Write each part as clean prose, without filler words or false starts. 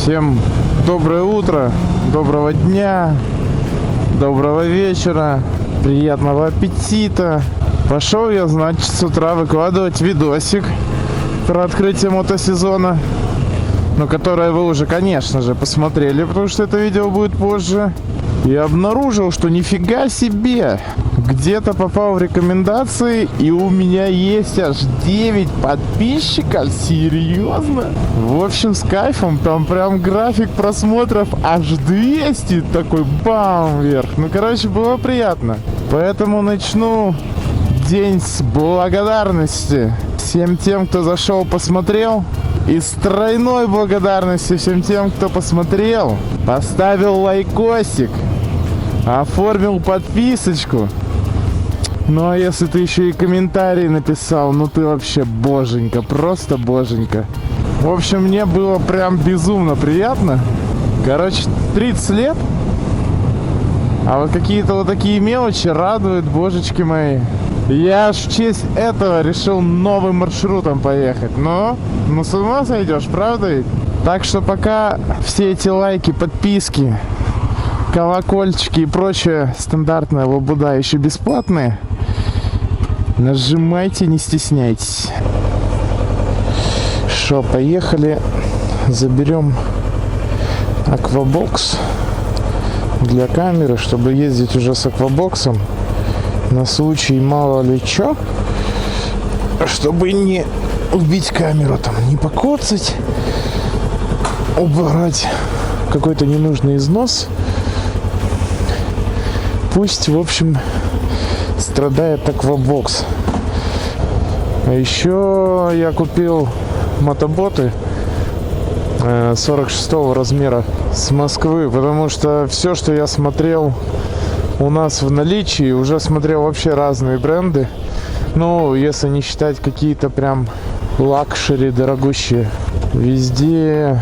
Всем доброе утро, доброго дня, доброго вечера, приятного аппетита. Пошел я, значит, с утра выкладывать видосик про открытие мотосезона, но которое вы уже, конечно же, посмотрели, потому что это видео будет позже. И обнаружил, что нифига себе, где-то попал в рекомендации, и у меня есть аж 9 подписчиков. Серьезно? В общем, с кайфом. Там прям график просмотров аж 200. Такой бам вверх. Ну, короче, было приятно. Поэтому начну день с благодарности всем тем, кто зашел, посмотрел. И с тройной благодарностью всем тем, кто посмотрел, поставил лайкосик, оформил подписочку. Ну а если ты еще и комментарий написал, ну ты вообще боженька, просто боженька. В общем, мне было прям безумно приятно. Короче, 30 лет, а вот какие-то вот такие мелочи радуют, божечки мои. Я аж в честь этого решил новым маршрутом поехать. Ну с ума сойдешь, правда ведь? Так что пока все эти лайки, подписки, колокольчики и прочее стандартная лабуда еще бесплатные, нажимайте, не стесняйтесь. Шо, поехали, заберем аквабокс для камеры, чтобы ездить уже с аквабоксом на случай мало ли чё, чтобы не убить камеру, там, не покоцать, убрать какой-то ненужный износ. Пусть, в общем, страдает аквабокс. А еще я купил мотоботы 46 размера с Москвы, потому что все, что я смотрел у нас в наличии, уже смотрел вообще разные бренды. Ну, если не считать какие-то прям лакшери дорогущие, везде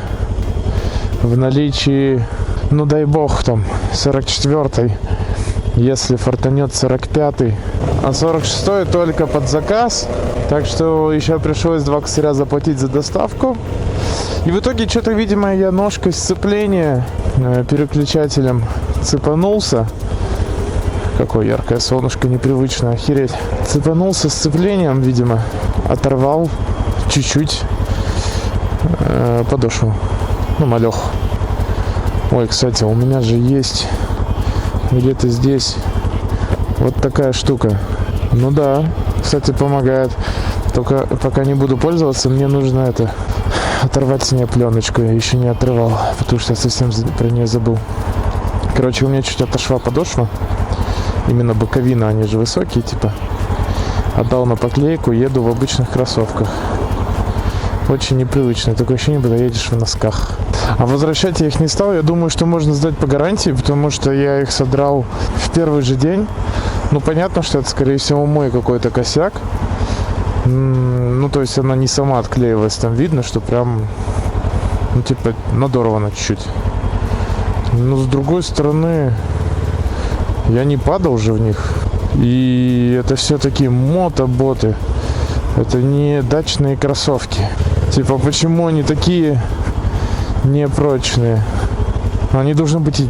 в наличии, ну дай бог, там 44-й, если фартанет 45-й, а 46-й только под заказ. Так что еще пришлось 2 косаря заплатить за доставку. И в итоге что-то, видимо, я ножкой сцепления переключателем цепанулся. Какое яркое солнышко, непривычно, охереть. Цепанулся сцеплением, видимо, оторвал чуть-чуть подошву. Ну, малех. Ой, кстати, у меня же есть где-то здесь вот такая штука. Ну да, кстати, помогает. Только пока не буду пользоваться, мне нужно это оторвать с нее пленочку. Я еще не отрывал, потому что я совсем про нее забыл. Короче, у меня чуть отошла подошва. Именно боковина, они же высокие, типа. Отдал на поклейку, еду в обычных кроссовках. Очень непривычно. Такое ощущение, будто едешь в носках. А возвращать я их не стал. Я думаю, что можно сдать по гарантии, потому что я их содрал в первый же день. Ну, понятно, что это, скорее всего, мой какой-то косяк. Ну, то есть она не сама отклеивалась. Там видно, что прям, ну, типа, надорвана чуть-чуть. Но с другой стороны, я не падал же в них. И это все-таки мотоботы. Это не дачные кроссовки. Типа, почему они такие непрочные? Они должны быть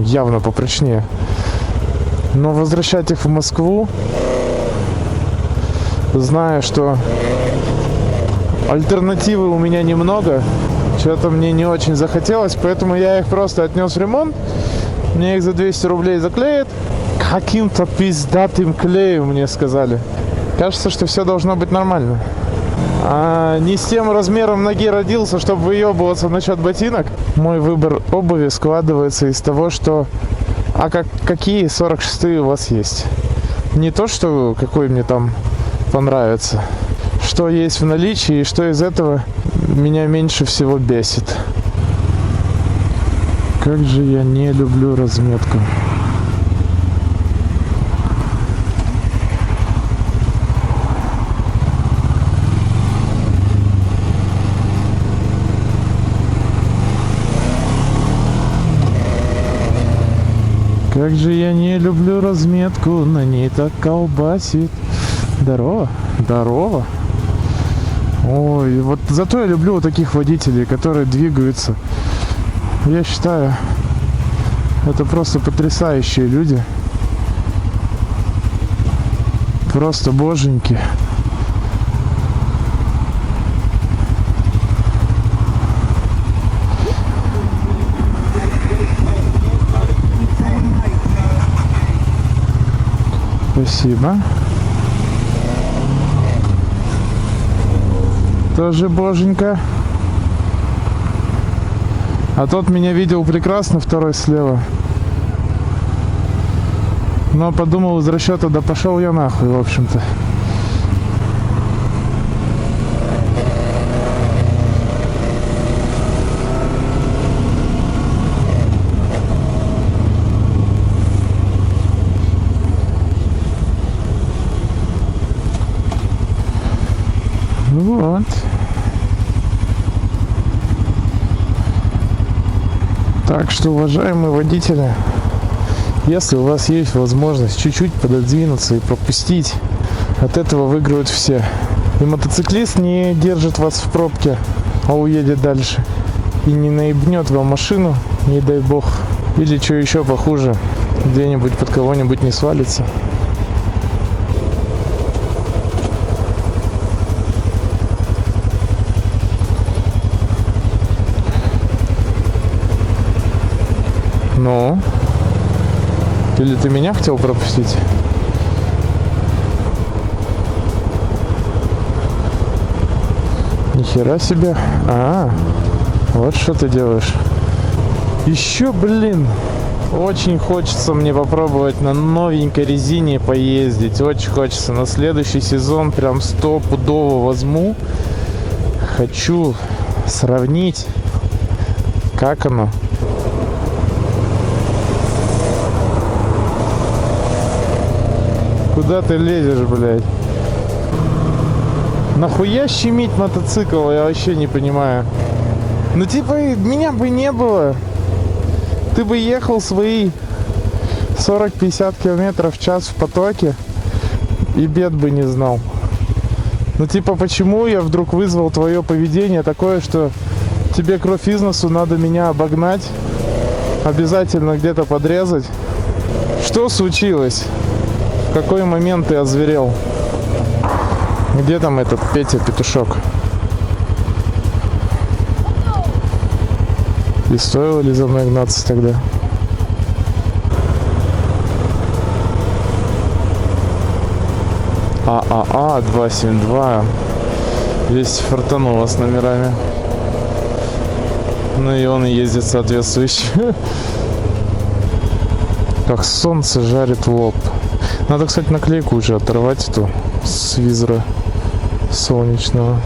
явно попрочнее. Но возвращать их в Москву, зная, что альтернативы у меня немного, что-то мне не очень захотелось, поэтому я их просто отнес в ремонт. Мне их за 200 рублей заклеят. Каким-то пиздатым клеем, мне сказали. Кажется, что все должно быть нормально. А не с тем размером ноги родился, чтобы выебываться насчет ботинок. Мой выбор обуви складывается из того, что... А какие 46-е у вас есть? Не то, что какой мне там понравится. Что есть в наличии и что из этого меня меньше всего бесит. Как же я не люблю разметку. Как же я не люблю разметку, на ней так колбасит. Здорово, здорово. Ой, вот зато я люблю вот таких водителей, которые двигаются Я считаю, это просто потрясающие люди. Просто боженьки. Спасибо. Тоже боженька. А тот меня видел прекрасно, второй слева. Но подумал из расчета, да пошел я нахуй, в общем-то. Вот. Так что, уважаемые водители, если у вас есть возможность чуть-чуть пододвинуться и пропустить, от этого выиграют все. И мотоциклист не держит вас в пробке, а уедет дальше. И не наебнет вам машину, не дай бог. Или что еще похуже, где-нибудь под кого-нибудь не свалится. Ну? Или ты меня хотел пропустить? Нихера себе. Вот что ты делаешь. Еще, блин, очень хочется мне попробовать на новенькой резине поездить. Очень хочется. На следующий сезон прям стопудово возьму. Хочу сравнить, как оно. Куда ты лезешь, блядь? Нахуя щемить мотоцикл, я вообще не понимаю. Ну типа, меня бы не было. Ты бы ехал свои 40-50 км в час в потоке и бед бы не знал. Ну типа, почему я вдруг вызвал твое поведение такое, что тебе кровь из носу, надо меня обогнать, обязательно где-то подрезать? Что случилось? В какой момент ты озверел? Где там этот Петя Петушок? И стоило ли за мной гнаться тогда? ААА 272. Здесь фартануло с номерами. Ну и он и ездит соответствующе. Как солнце жарит в лоб. Надо, кстати, наклейку уже оторвать эту с визора солнечного.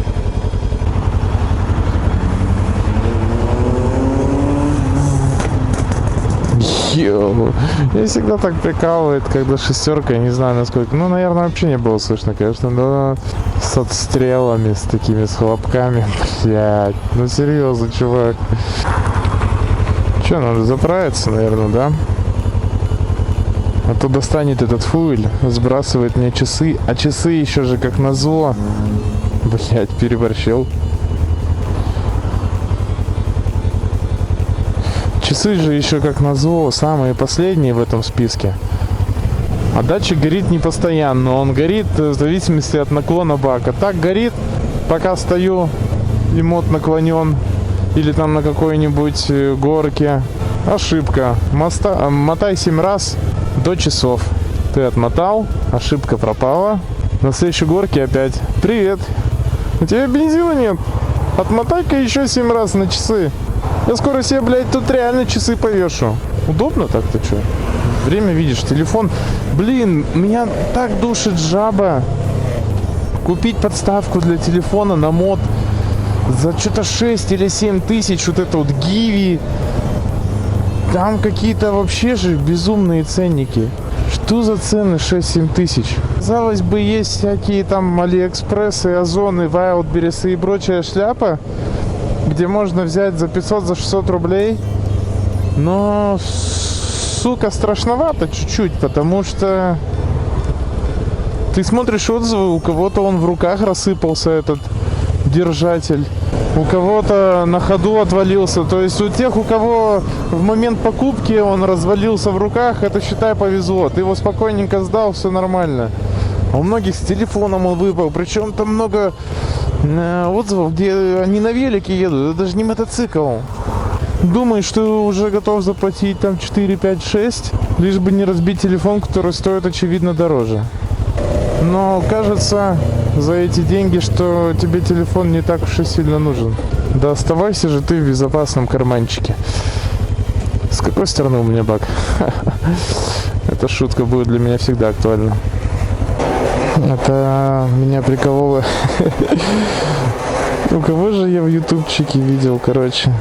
Йоу. Я всегда так прикалывает, когда шестерка, я не знаю насколько. Ну, наверное, вообще не было слышно, конечно, но с отстрелами, с такими, с хлопками. Блядь, ну серьезно, чувак. Че, надо заправиться, наверное, да? А то достанет этот фуэль, сбрасывает мне часы. А часы еще же как назло. Блять, переборщил. Часы же еще как назло самые последние в этом списке. А датчик горит не постоянно. Он горит в зависимости от наклона бака. Так горит, пока стою и мод наклонен. Или там на какой-нибудь горке. Ошибка. Мотай 7 раз до часов. Ты отмотал, ошибка пропала. На следующей горке опять. Привет. У тебя бензина нет? Отмотай-ка еще 7 раз на часы. Я скоро себе, блядь, тут реально часы повешу. Удобно так-то что? Время видишь, телефон. Блин, меня так душит жаба. Купить подставку для телефона на мод за что-то 6 или 7 тысяч. Вот это вот Гиви. Там какие-то вообще же безумные ценники. Что за цены 6-7 тысяч? Казалось бы, есть всякие там Алиэкспрессы, Озоны, Вайлдберрисы и прочая шляпа, где можно взять за 500, за 600 рублей. Но, сука, страшновато чуть-чуть, потому что ты смотришь отзывы, у кого-то он в руках рассыпался, этот держатель. у кого-то на ходу отвалился. То есть у тех, у кого в момент покупки он развалился в руках, это, считай, повезло. Ты его спокойненько сдал, все нормально. А у многих с телефоном он выпал. Причем там много отзывов, где они на велике едут. Это даже не мотоцикл. Думаешь, что уже готов заплатить там 4, 5, 6, лишь бы не разбить телефон, который стоит, очевидно, дороже. Но кажется за эти деньги, что тебе телефон не так уж и сильно нужен. Да оставайся же ты в безопасном карманчике. С какой стороны у меня бак? Эта шутка будет для меня всегда актуальна. Это меня прикололо. У кого же я в ютубчике видел, короче?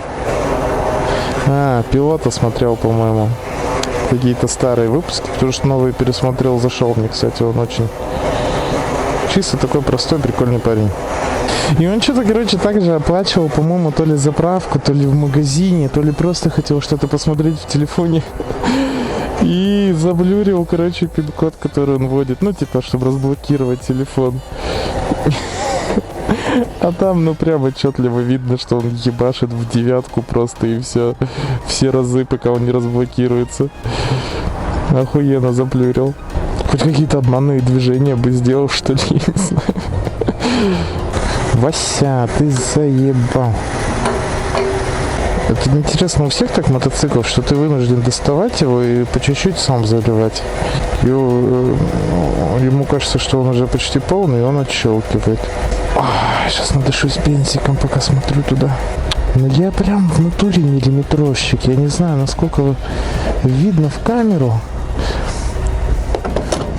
Пилота смотрел, по-моему. Какие-то старые выпуски, потому что новый пересмотрел, зашел мне, кстати, он очень чисто такой простой, прикольный парень. И он что-то, короче, также оплачивал, по-моему, то ли заправку, то ли в магазине, то ли просто хотел что-то посмотреть в телефоне. И заблюрил, короче, пин-код, который он вводит, ну, типа, чтобы разблокировать телефон. А там, ну, прям отчетливо видно, что он ебашит в девятку просто, и все разы, пока он не разблокируется. Охуенно заблюрил. Хоть какие-то обманные движения бы сделал, что ли, я не знаю. Вася, ты заебал. Это интересно, у всех так мотоциклов, что ты вынужден доставать его и по чуть-чуть сам заливать. Ему кажется, что он уже почти полный, и он отщелкивает. Сейчас надышусь бензиком, пока смотрю туда. Но я прям в натуре миллиметровщик. Я не знаю, насколько видно в камеру.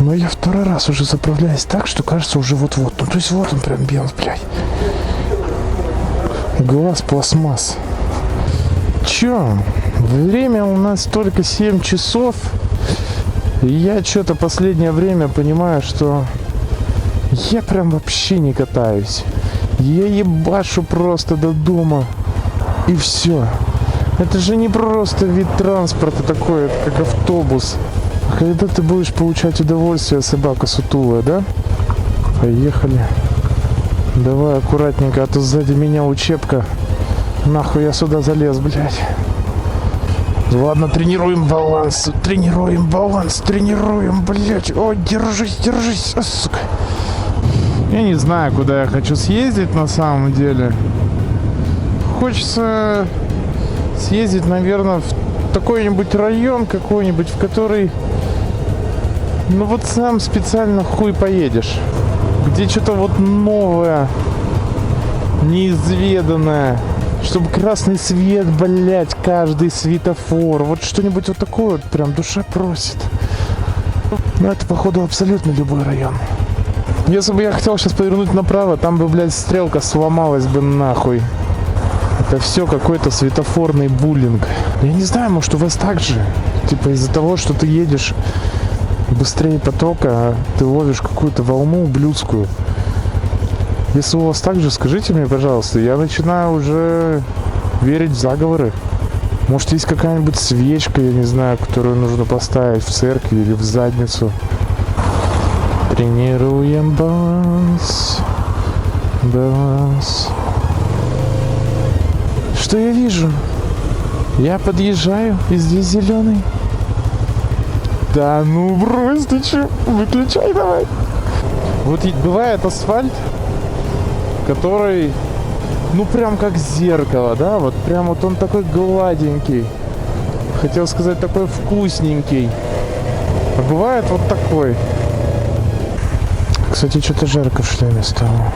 Но я второй раз уже заправляюсь так, что кажется уже вот-вот. Ну то есть вот он прям бенз, блядь. Глаз пластмасс. Чё? Время у нас только 7 часов. И я что-то последнее время понимаю, что я прям вообще не катаюсь. Я ебашу просто до дома. И все. Это же не просто вид транспорта такой, как автобус. Когда ты будешь получать удовольствие, собака сутулая, да? Поехали. Давай аккуратненько, а то сзади меня учебка. Нахуй я сюда залез, блядь. Ладно, тренируем баланс, тренируем, блядь. Ой, держись, сука. Я не знаю, куда я хочу съездить на самом деле. Хочется съездить, наверное, в такой-нибудь район какой-нибудь, в который, ну вот сам специально хуй поедешь. Где что-то вот новое, неизведанное. Чтобы красный свет, блять, каждый светофор. Вот что-нибудь вот такое вот прям душа просит. Но это, походу, абсолютно любой район. Если бы я хотел сейчас повернуть направо, там бы, блядь, стрелка сломалась бы нахуй. Это все какой-то светофорный буллинг. Я не знаю, может, у вас так же. Типа из-за того, что ты едешь быстрее потока, ты ловишь какую-то волну ублюдскую. Если у вас так же, скажите мне, пожалуйста, я начинаю уже верить в заговоры. Может, есть какая-нибудь свечка, я не знаю, которую нужно поставить в церкви или в задницу. Тренируем баланс. Что я вижу? Я подъезжаю, и здесь зеленый. Да ну брось, ты че? Выключай давай. Вот бывает асфальт, который, ну прям как зеркало, да, вот прям вот он такой гладенький, хотел сказать такой вкусненький, а бывает вот такой. Кстати, что-то жарко в шлеме стало.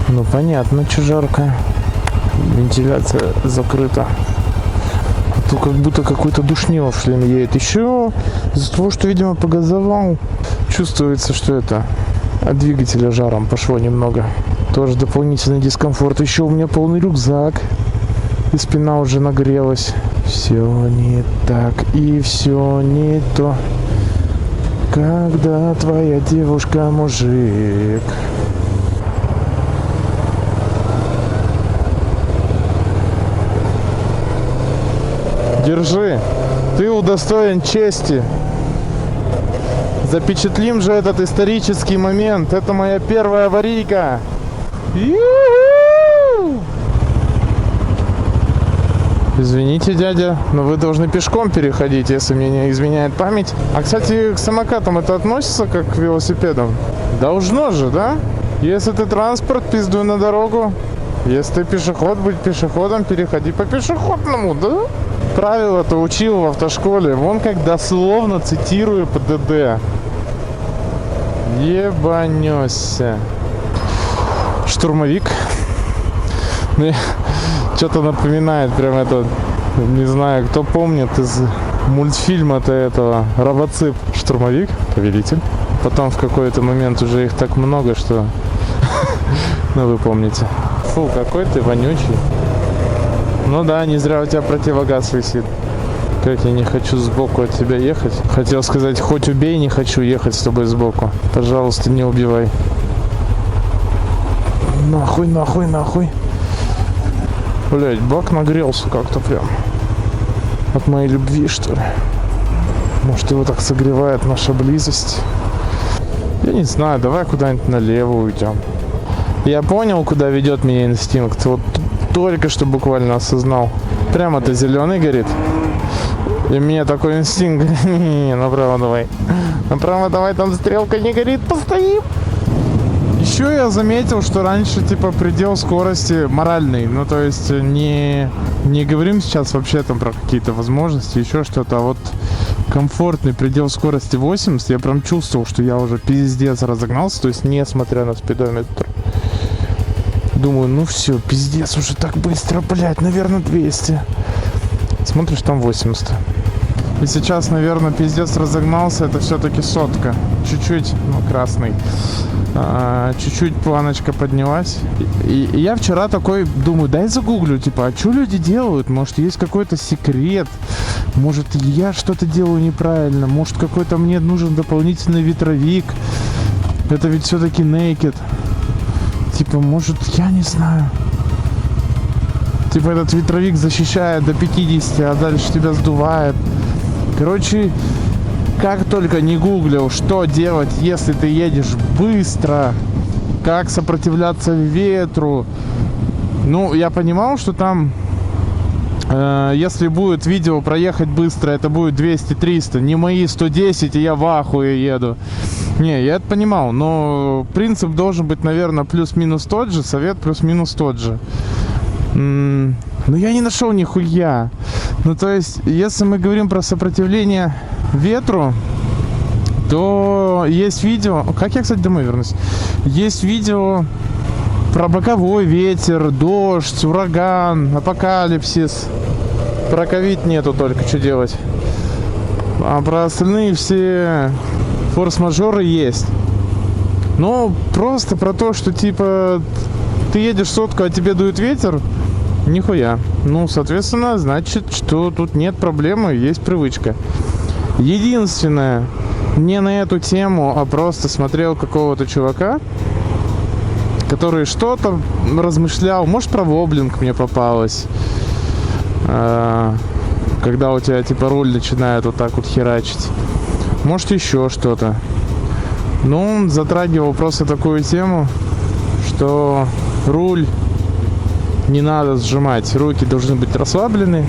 Ну понятно, что жарко, вентиляция закрыта. Тут как будто какой-то душнило в шлеме едет. Еще из-за того, что, видимо, погазовал, чувствуется, что это от двигателя жаром пошло немного. Тоже дополнительный дискомфорт. Еще у меня полный рюкзак. И спина уже нагрелась. Все не так и все не то. Когда твоя девушка мужик. Держи. Ты удостоен чести. Запечатлим же этот исторический момент. Это моя первая аварийка. Извините, дядя, но вы должны пешком переходить, если мне не изменяет память. А, кстати, к самокатам это относится как к велосипедам? Должно же, да? Если ты транспорт, пиздуй на дорогу. Если ты пешеход, будь пешеходом, переходи по пешеходному, да? Правила-то учил в автошколе. Вон как дословно цитирую ПДД. Ебанёсся. Штурмовик. Мне что-то напоминает прям это, не знаю, кто помнит из мультфильма-то этого, Робоцып. Штурмовик, повелитель. Потом в какой-то момент уже их так много, что... Ну, вы помните. Фу, какой ты вонючий. Ну да, не зря у тебя противогаз висит. Как я не хочу сбоку от тебя ехать. Хотел сказать, хоть убей, не хочу ехать с тобой сбоку. Пожалуйста, не убивай. Нахуй, нахуй, нахуй. Блять, бак нагрелся как-то прям. От моей любви, что ли. Может, его так согревает наша близость. Я не знаю, давай куда-нибудь налево уйдем. Я понял, куда ведет меня инстинкт. Вот только что буквально осознал. Прямо-то зеленый горит. И мне такой инстинкт. Не, направо давай. Направо давай, там стрелка не горит, постоим. Еще я заметил, что раньше типа предел скорости моральный. Ну то есть не говорим сейчас вообще там про какие-то возможности, еще что-то, а вот комфортный предел скорости 80. Я прям чувствовал, что я уже пиздец разогнался, то есть несмотря на спидометр. Думаю, ну все, пиздец, уже так быстро, блядь, наверное 200. Смотришь, там 80. И сейчас, наверное, пиздец разогнался, это все-таки сотка. Чуть-чуть, ну, красный. Чуть-чуть планочка поднялась. И я вчера такой думаю, дай загуглю, типа, а что люди делают? Может, есть какой-то секрет? Может, я что-то делаю неправильно? Может, какой-то мне нужен дополнительный ветровик? Это ведь все-таки naked. Типа, может, я не знаю. Типа, этот ветровик защищает до 50, а дальше тебя сдувает. Короче, как только не гуглил, что делать, если ты едешь быстро, как сопротивляться ветру. Ну, я понимал, что там, если будет видео проехать быстро, это будет 200-300, не мои 110, и я в ахуе еду. Не, я это понимал, но принцип должен быть, наверное, плюс-минус тот же, совет плюс-минус тот же. Но я не нашел нихуя. Ну, то есть, если мы говорим про сопротивление ветру, то есть видео... Как я, кстати, домой вернусь? Есть видео про боковой ветер, дождь, ураган, апокалипсис. Про ковид нету только, что делать. А про остальные все форс-мажоры есть. Но просто про то, что, типа, ты едешь сотку, а тебе дует ветер, нихуя. Ну, соответственно, значит, что тут нет проблемы, есть привычка. Единственное, не на эту тему, а просто смотрел какого-то чувака, который что-то размышлял, может, про воблинг мне попалось. Когда у тебя, типа, руль начинает вот так вот херачить. Может, еще что-то. Ну, он затрагивал просто такую тему, что руль не надо сжимать, руки должны быть расслаблены,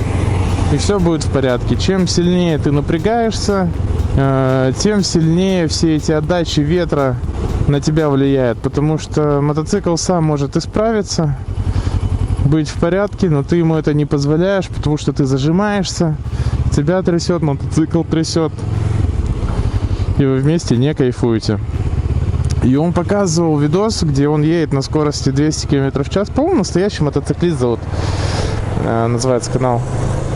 и все будет в порядке. Чем сильнее ты напрягаешься, тем сильнее все эти отдачи ветра на тебя влияют, потому что мотоцикл сам может исправиться, быть в порядке, но ты ему это не позволяешь, потому что ты зажимаешься, тебя трясет, мотоцикл трясет, и вы вместе не кайфуете. И он показывал видос, где он едет на скорости 200 км в час. По-моему, настоящий мотоциклист зовут. Называется канал.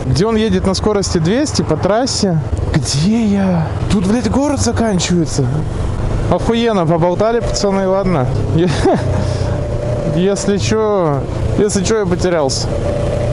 Где он едет на скорости 200 по трассе. Где я? Тут, блядь, город заканчивается. Охуенно, поболтали, пацаны, ладно. Если что, я потерялся.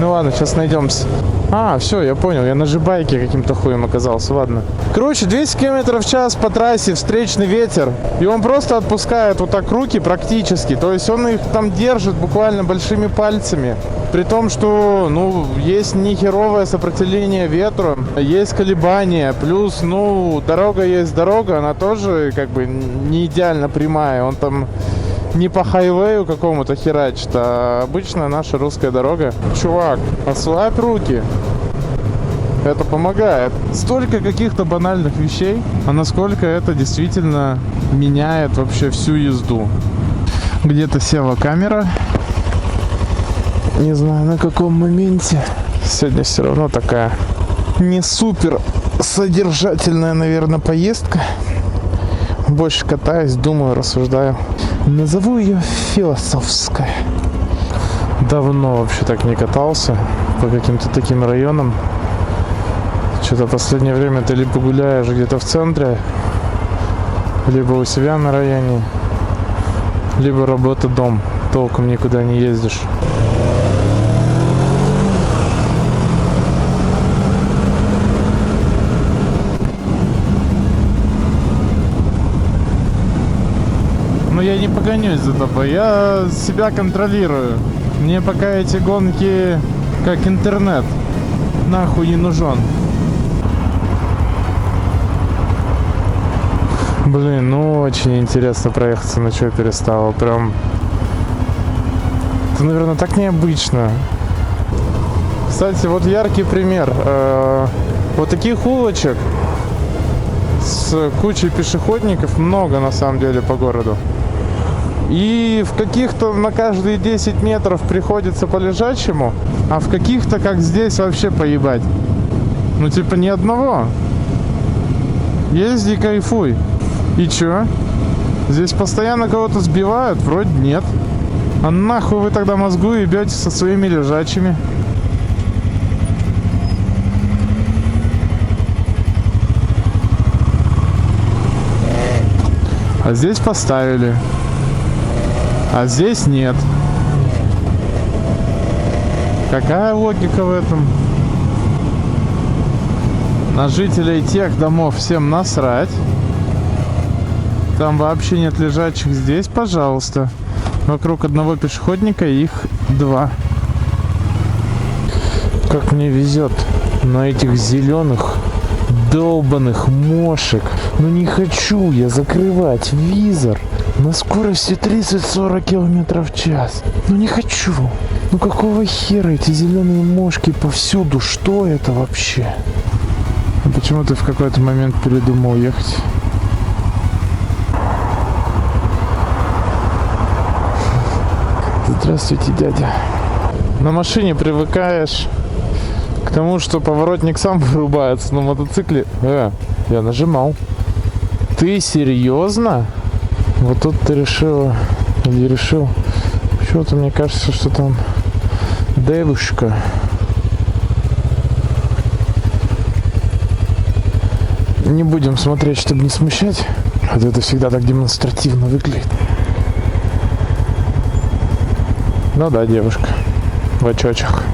Ну ладно, сейчас найдемся. А, все, я понял, я на джибайке каким-то хуем оказался, ладно. Короче, 200 км в час по трассе, встречный ветер. И он просто отпускает вот так руки практически. То есть он их там держит буквально большими пальцами. При том, что, ну, есть нехеровое сопротивление ветру, есть колебания. Плюс, ну, дорога есть дорога, она тоже как бы не идеально прямая. Он там не по хайвею какому-то херачит, а обычная наша русская дорога. Чувак, ослабь руки. Это помогает. Столько каких-то банальных вещей, а насколько это действительно меняет вообще всю езду. Где-то села камера. Не знаю на каком моменте. Сегодня все равно такая не супер содержательная, наверное, поездка. Больше катаюсь, думаю, рассуждаю. Назову ее философская. Давно вообще так не катался по каким-то таким районам. Что-то в последнее время ты либо гуляешь где-то в центре, либо у себя на районе, либо работа-дом. Толком никуда не ездишь. Но я не погонюсь за тобой, я себя контролирую. Мне пока эти гонки как интернет нахуй не нужен. Блин, ну очень интересно проехаться на чё перестало. Прям... Это, наверное, так необычно. Кстати, вот яркий пример. Вот таких улочек с кучей пешеходников много на самом деле по городу. И в каких-то на каждые 10 метров приходится по лежачему, а в каких-то, как здесь, вообще поебать. Ну типа ни одного. Езди, кайфуй. И чё? Здесь постоянно кого-то сбивают? Вроде нет. А нахуй вы тогда мозгу ебете со своими лежачими? А здесь поставили. А здесь нет. Какая логика в этом? На жителей тех домов всем насрать. Там вообще нет лежачих. Здесь, пожалуйста. Вокруг одного пешеходника их 2. Как мне везет на этих зеленых долбаных мошек. Ну не хочу я закрывать визор на скорости 30-40 км в час. Ну не хочу. Ну какого хера эти зеленые мошки повсюду? Что это вообще? А почему ты в какой-то момент передумал ехать? Здравствуйте, дядя. На машине привыкаешь к тому, что поворотник сам вырубается. На мотоцикле... я нажимал. Ты серьезно? Вот тут ты решила... Или решил... Почему-то мне кажется, что там... девушка. Не будем смотреть, чтобы не смущать. А то это всегда так демонстративно выглядит. Ну да, девушка. В очочках.